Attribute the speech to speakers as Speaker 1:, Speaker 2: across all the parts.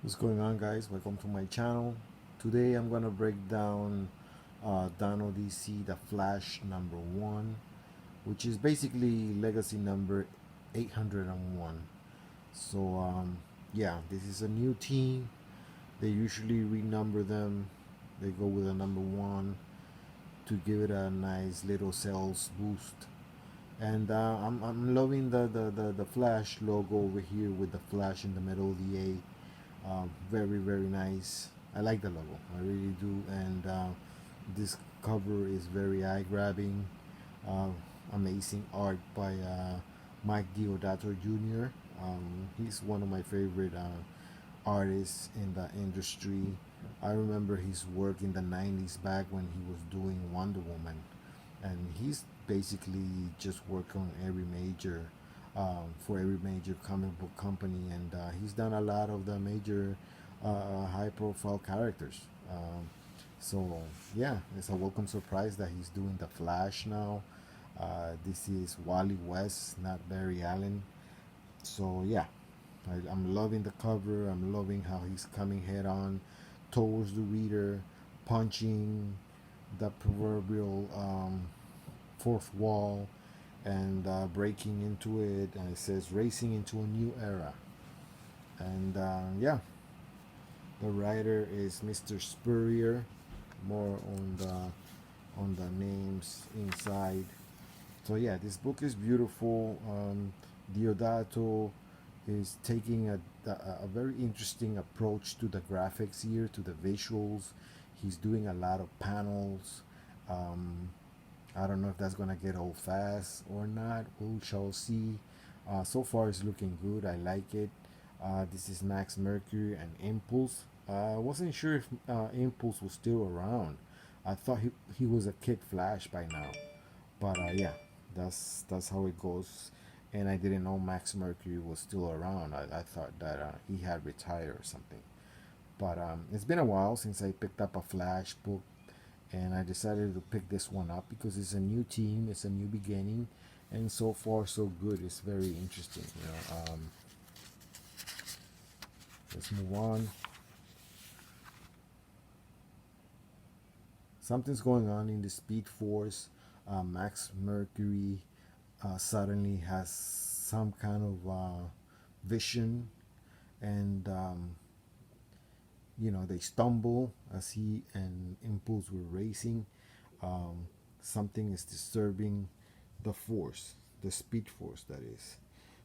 Speaker 1: What's going on, guys? Welcome to my channel. Today I'm gonna break down Dino DC The Flash #1, which is basically legacy number 801. So yeah, this is a new team. They usually renumber them. They go with a #1 to give it a nice little sales boost. And I'm loving the Flash logo over here with the Flash in the middle of the A. Very, very nice. I like the logo, I really do. And this cover is very eye grabbing. Uh, Amazing art by Mike Diodato Jr. He's one of my favorite artists in the industry. I remember his work in the 90s back when he was doing Wonder Woman, and he's basically just worked on every major for every major comic book company, and he's done a lot of the major high profile characters. So yeah, it's a welcome surprise that he's doing the Flash now. This is Wally West, not Barry Allen. So yeah, I'm loving the cover. I'm loving how he's coming head on towards the reader, punching the proverbial fourth wall and breaking into it. And it says racing into a new era. And yeah, the writer is Mr. Spurrier. More on the names inside. So yeah, this book is beautiful. Diodato is taking a very interesting approach to the graphics here, to the visuals. He's doing a lot of panels. Um, I don't know if that's gonna get old fast or not. We shall see. So far, it's looking good. I like it. This is Max Mercury and Impulse. I wasn't sure if Impulse was still around. I thought he was a Kid Flash by now. But yeah, that's how it goes. And I didn't know Max Mercury was still around. I thought that he had retired or something. But it's been a while since I picked up a Flash book, and I decided to pick this one up because it's a new team, it's a new beginning, and so far so good. It's very interesting. Let's move on. Something's going on in the Speed Force. Max Mercury suddenly has some kind of vision, and they stumble as he and Impulse were racing. Um, Something is disturbing the force, the Speed Force, that is.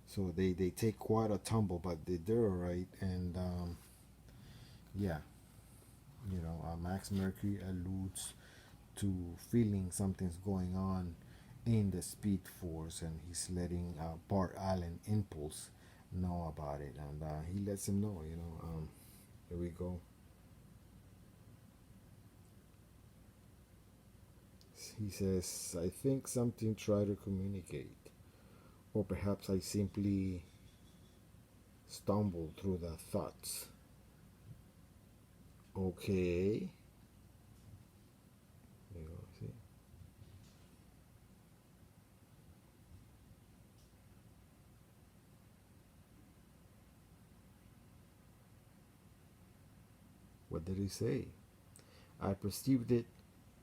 Speaker 1: So they take quite a tumble, but they're all right. And yeah, Max Mercury alludes to feeling something's going on in the Speed Force, and he's letting Bart Allen Impulse know about it, and he lets him know. Here we go. He says, "I think something tried to communicate, or perhaps I simply stumbled through the thoughts." Okay. There you go. See? What did he say? "I perceived it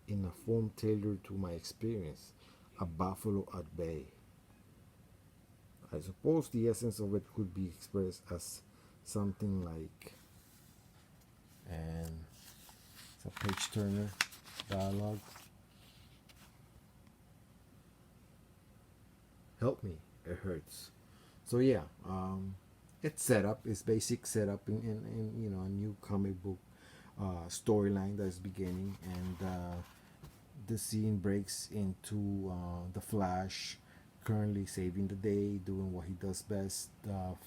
Speaker 1: in a form tailored to my experience, a buffalo at bay. I suppose the essence of it could be expressed as something like," and it's a page turner dialogue. "Help me, it hurts." So yeah, it's setup. It's basic setup in a new comic book storyline that is beginning, and the scene breaks into the Flash currently saving the day, doing what he does best,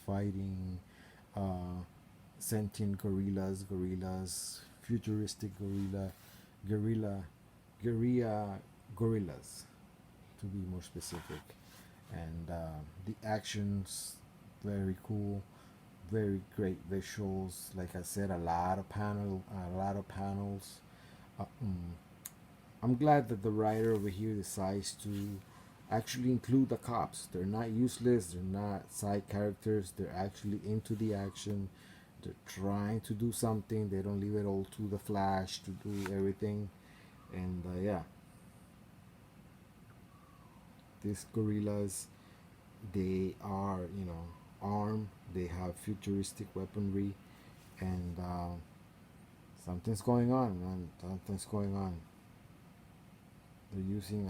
Speaker 1: fighting uh, sentient futuristic gorilla, guerrilla gorillas, to be more specific. And the actions, very cool, very great visuals. Like I said, a lot of panels. Uh, mm, I'm glad that the writer over here decides to actually include the cops. They're not useless. They're not side characters. They're actually into the action. They're trying to do something. They don't leave it all to the Flash to do everything. And yeah, these gorillas, they are, armed. They have futuristic weaponry, and something's going on, man. Something's going on. They're using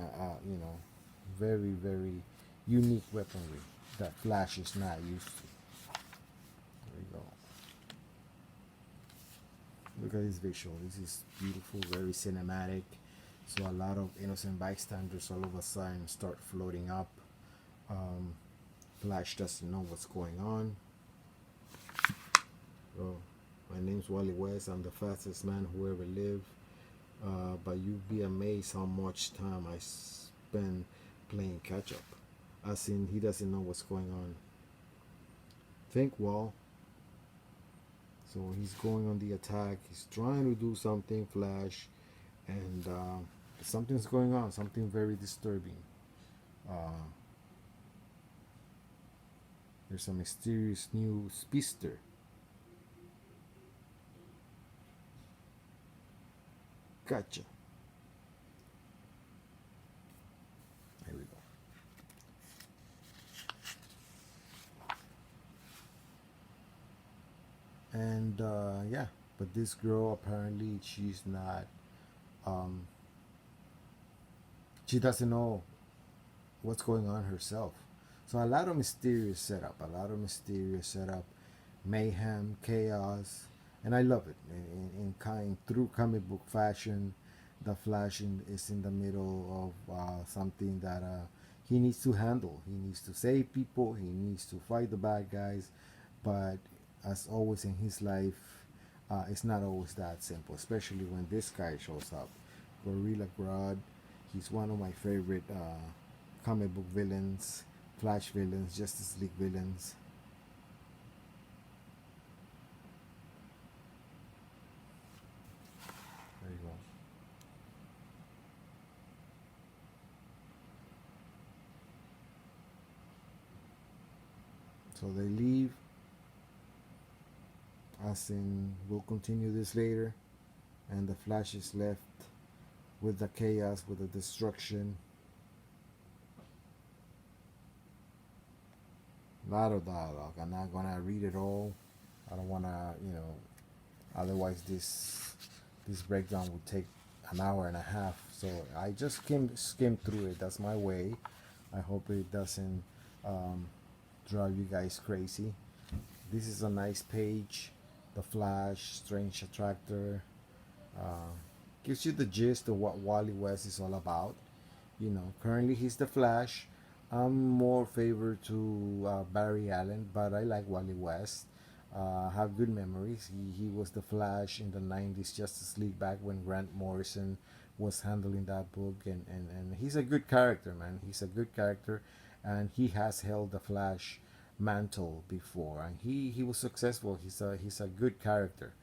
Speaker 1: very, very unique weaponry that Flash is not used to. There we go. Look at this visual. This is beautiful, very cinematic. So a lot of innocent bystanders all of a sudden start floating up. Um, Flash doesn't know what's going on. Oh, my name's Wally West. I'm the fastest man who ever lived. But you'd be amazed how much time I spend playing catch up. As in, he doesn't know what's going on. Think, Wall. So he's going on the attack. He's trying to do something, Flash, and something's going on. Something very disturbing. Uh, there's a mysterious new speedster. Gotcha. There we go. And yeah, but this girl apparently she's not. Um, she doesn't know what's going on herself. So a lot of mysterious setup, mayhem, chaos, and I love it. In kind through comic book fashion, the Flash is in the middle of something that he needs to handle. He needs to save people. He needs to fight the bad guys, but as always in his life, it's not always that simple. Especially when this guy shows up, Gorilla Grodd. He's one of my favorite comic book villains, Flash villains, Justice League villains. There you go. So they leave, as in, we'll continue this later, and the Flash is left with the chaos, with the destruction. A lot of dialogue. I'm not gonna read it all. I don't wanna, otherwise this breakdown would take an hour and a half. So I just skim through it. That's my way. I hope it doesn't um, drive you guys crazy. This is a nice page. The Flash, Strange Attractor, uh, gives you the gist of what Wally West is all about. Currently he's the Flash. I'm more favored to Barry Allen, but I like Wally West. Have good memories. He was the Flash in the 90s Justice League back when Grant Morrison was handling that book, and he's a good character, man. He's a good character, and he has held the Flash mantle before, and he was successful. He's a good character,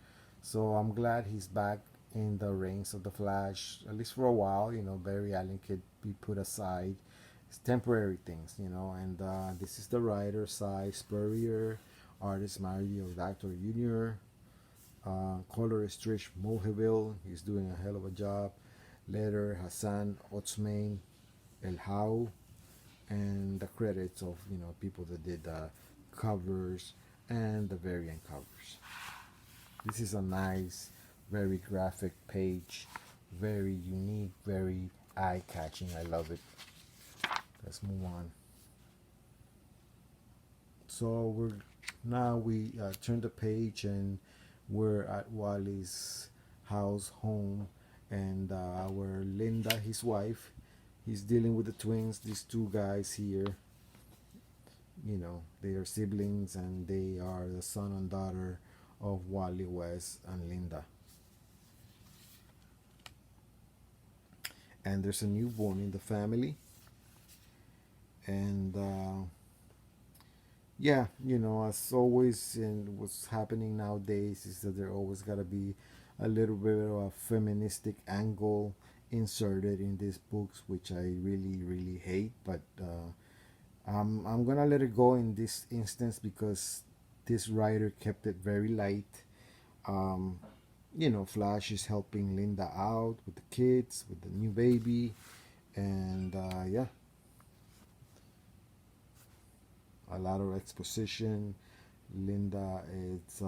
Speaker 1: so I'm glad he's back in the rings of the Flash, at least for a while. Barry Allen could be put aside. It's temporary things, and this is the writer, Cy Spurrier, artist Mario Doctor Jr., colorist Trish Mulvihill. He's doing a hell of a job. Letter Hassan Otsmain, El Hau, and the credits of people that did the covers and the variant covers. This is a nice, very graphic page, very unique, very eye-catching. I love it. Let's move on. So we turn the page and we're at Wally's house, home, and our Linda, his wife, he's dealing with the twins. These two guys here, they are siblings, and they are the son and daughter of Wally West and Linda. And there's a newborn in the family, and yeah, as always, and what's happening nowadays is that there always got to be a little bit of a feministic angle inserted in these books, which I really, really hate. But I'm gonna let it go in this instance because This writer kept it very light. Um, Flash is helping Linda out with the kids, with the new baby, and yeah, a lot of exposition. Linda is,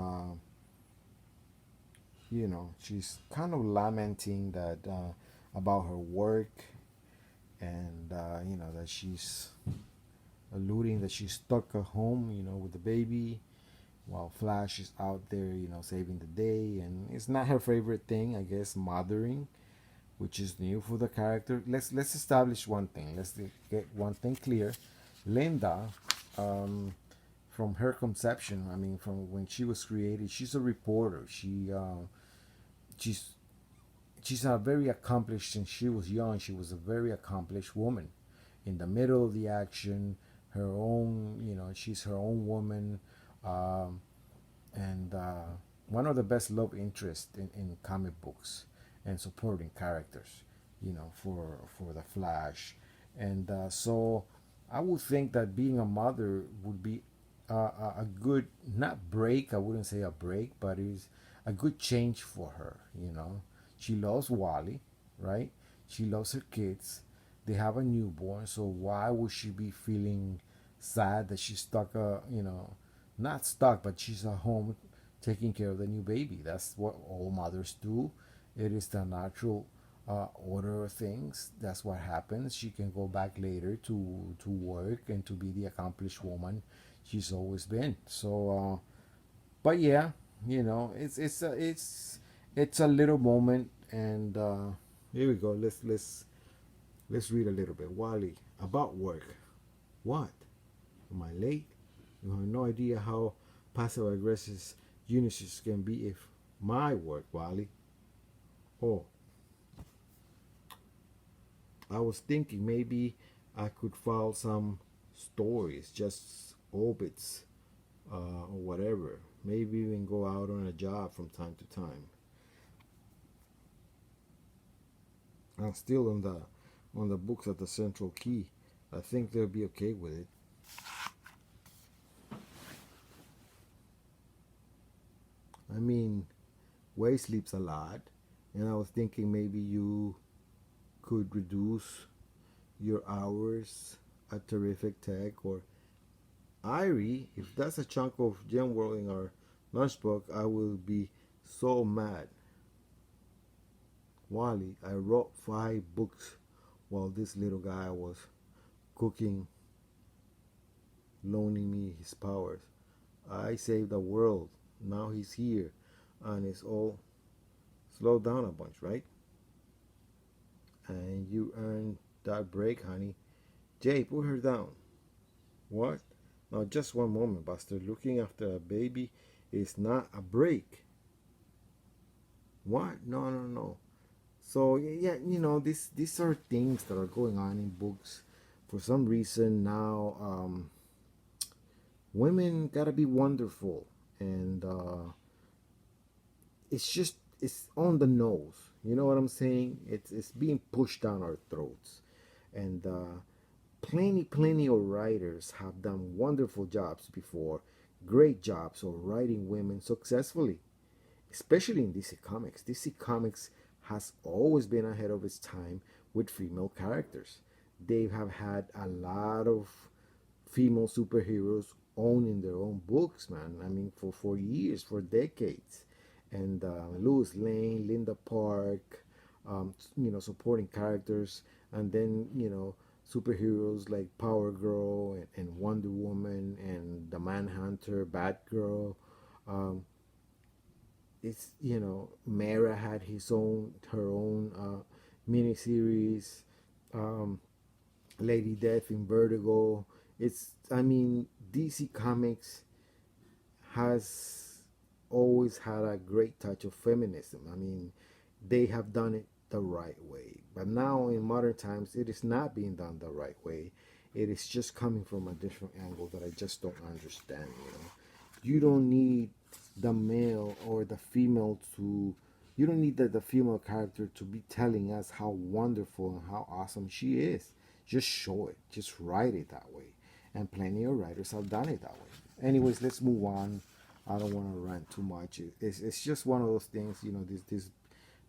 Speaker 1: she's kind of lamenting that about her work, and that she's alluding that she's stuck at home, with the baby, while Flash is out there, saving the day, and it's not her favorite thing, I guess, mothering, which is new for the character. Let's establish one thing. Let's get one thing clear. Linda, um, from her conception, I mean, from when she was created, she's a reporter. She's she's a very accomplished. Since she was young, she was a very accomplished woman. In the middle of the action, her own, she's her own woman, um, and one of the best love interests in comic books and supporting characters, for the Flash, and so I would think that being a mother would be a good, not break. I wouldn't say a break, but is a good change for her. She loves Wally, right? She loves her kids. They have a newborn, so why would she be feeling sad that she's stuck? Not stuck, but she's at home taking care of the new baby. That's what all mothers do. It is the natural order of things. That's what happens. She can go back later to work and to be the accomplished woman she's always been. So, but yeah, it's a little moment, and here we go. Let's read a little bit. Wally, about work. What? Am I late? You have no idea how passive aggressive Unisys can be if my work, Wally. Oh, I was thinking maybe I could file some stories, just obits, or whatever. Maybe even go out on a job from time to time. I'm still on the books at the Central Key. I think they'll be okay with it. I mean, Way sleeps a lot, and I was thinking maybe you could reduce your hours at Terrific Tech or Irie. If that's a chunk of Gem World in our lunchbox, I will be so mad. Wally, I wrote 5 books while this little guy was cooking, loaning me his powers. I saved the world. Now he's here, and it's all slow down a bunch, right? And you earned that break, honey. Jay, put her down. What? Now, just one moment, Buster. Looking after a baby is not a break. What? No, no, no. So yeah, these are things that are going on in books. For some reason now, women gotta be wonderful, and it's on the nose. You know what I'm saying? It's being pushed down our throats, and plenty of writers have done wonderful jobs before, great jobs of writing women successfully, especially in DC Comics. DC Comics has always been ahead of its time with female characters. They have had a lot of female superheroes owning their own books, man. I mean, for years, for decades. And Lois Lane, Linda Park, supporting characters, and then superheroes like Power Girl and Wonder Woman and the Manhunter, Batgirl. Um, it's Mara had her own miniseries, um, Lady Death in Vertigo. I mean, DC Comics has always had a great touch of feminism. I mean, they have done it the right way. But now in modern times, it is not being done the right way. It is just coming from a different angle that I just don't understand. You don't need the male or the female to. You don't need the female character to be telling us how wonderful and how awesome she is. Just show it. Just write it that way. And plenty of writers have done it that way. Anyways, let's move on. I don't want to rant too much. It's just one of those things, you know.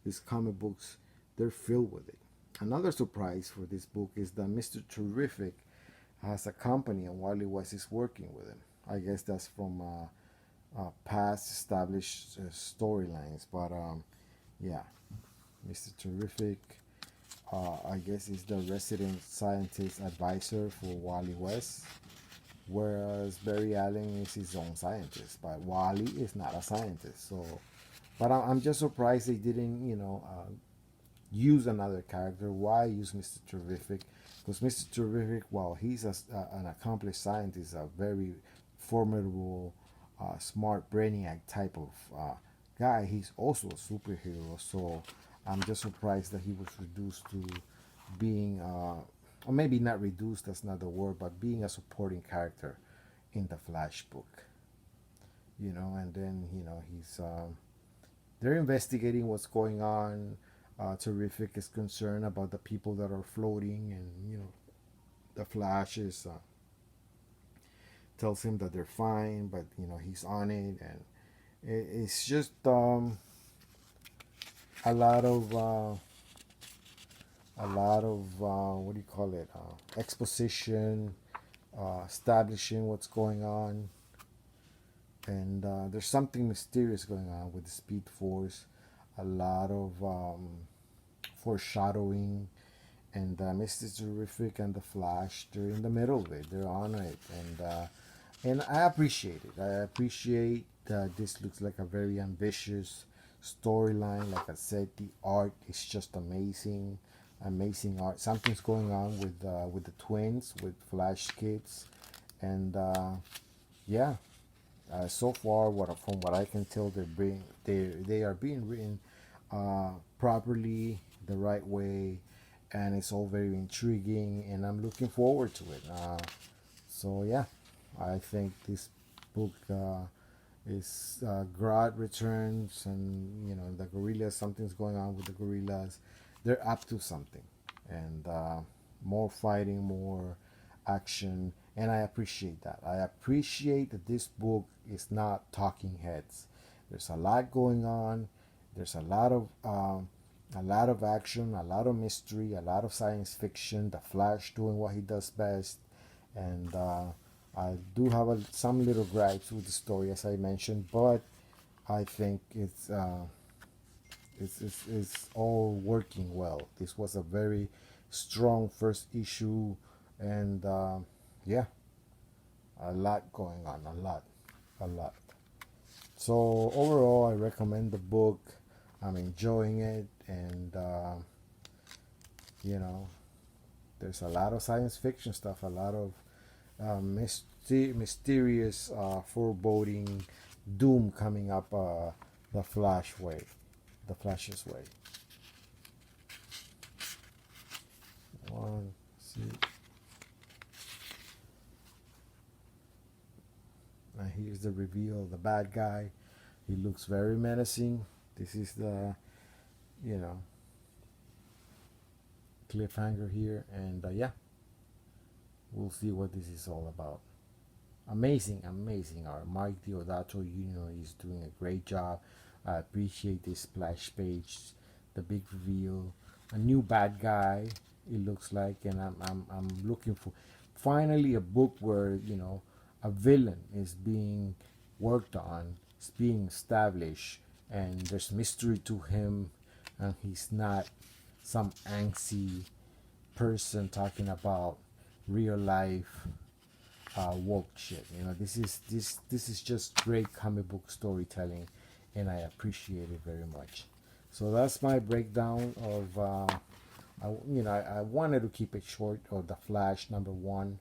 Speaker 1: These comic books, they're filled with it. Another surprise for this book is that Mr. Terrific has a company and Wally West is working with him. I guess that's from past established storylines, but yeah, Mr. Terrific, I guess, is the resident scientist advisor for Wally West, whereas Barry Allen is his own scientist, but Wally is not a scientist. So, but I'm just surprised they didn't, use another character. Why use Mr. Terrific? Because Mr. Terrific, while he's an accomplished scientist, a very formidable, smart brainiac type of guy, he's also a superhero. So I'm just surprised that he was reduced to being, or maybe not reduced, that's not the word, but being a supporting character in the Flash book. And then, they're investigating what's going on. Terrific is concerned about the people that are floating, and the Flash is tells him that they're fine, but he's on it, and it's just a lot of what do you call it? Exposition, establishing what's going on, and there's something mysterious going on with the Speed Force. A lot of foreshadowing, and Mr. Terrific and the Flash, they're in the middle of it. They're on it, and I appreciate it. I appreciate that this looks like a very ambitious storyline. Like I said, the art is just amazing, amazing art. Something's going on with the twins, with Flash kids, and yeah. So far, from what I can tell, they are being written properly, the right way, and it's all very intriguing, and I'm looking forward to it. So yeah, I think this book is Grodd returns, and the gorillas. Something's going on with the gorillas. They're up to something, and more fighting, more action, and I appreciate that. I appreciate that this book is not talking heads. There's a lot going on. There's a lot of action, a lot of mystery, a lot of science fiction. The Flash doing what he does best, and I do have some little gripes with the story, as I mentioned, but I think it's all working well. This was a very strong first issue, and yeah, a lot going on, a lot. So overall, I recommend the book. I'm enjoying it, and you know, there's a lot of science fiction stuff, a lot of mysterious, foreboding doom coming up the the Flash's way. One, see. And here's the reveal of the bad guy. He looks very menacing. This is the, you know, cliffhanger here, and yeah, we'll see what this is all about. Amazing art. Mike Deodato, is doing a great job. I appreciate this splash page, the big reveal, a new bad guy. It looks like, and I'm looking for finally a book where a villain is being worked on, it's being established, and there's mystery to him, and he's not some angsty person talking about real life woke shit. This is just great comic book storytelling, and I appreciate it very much. So that's my breakdown of. I wanted to keep it short of the Flash #1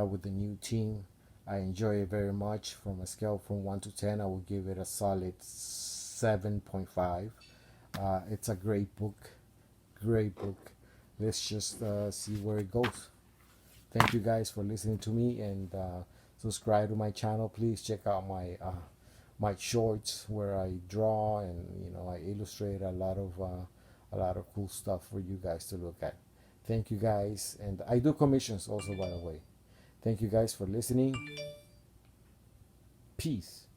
Speaker 1: with the new team. I enjoy it very much. From a scale from 1 to 10, I will give it a solid 7.5. It's a great book. Great book. Let's just see where it goes. Thank you guys for listening to me, and subscribe to my channel. Please check out my shorts where I draw, and I illustrate a lot of cool stuff for you guys to look at. Thank you guys, and I do commissions also, by the way. Thank you guys for listening. Peace.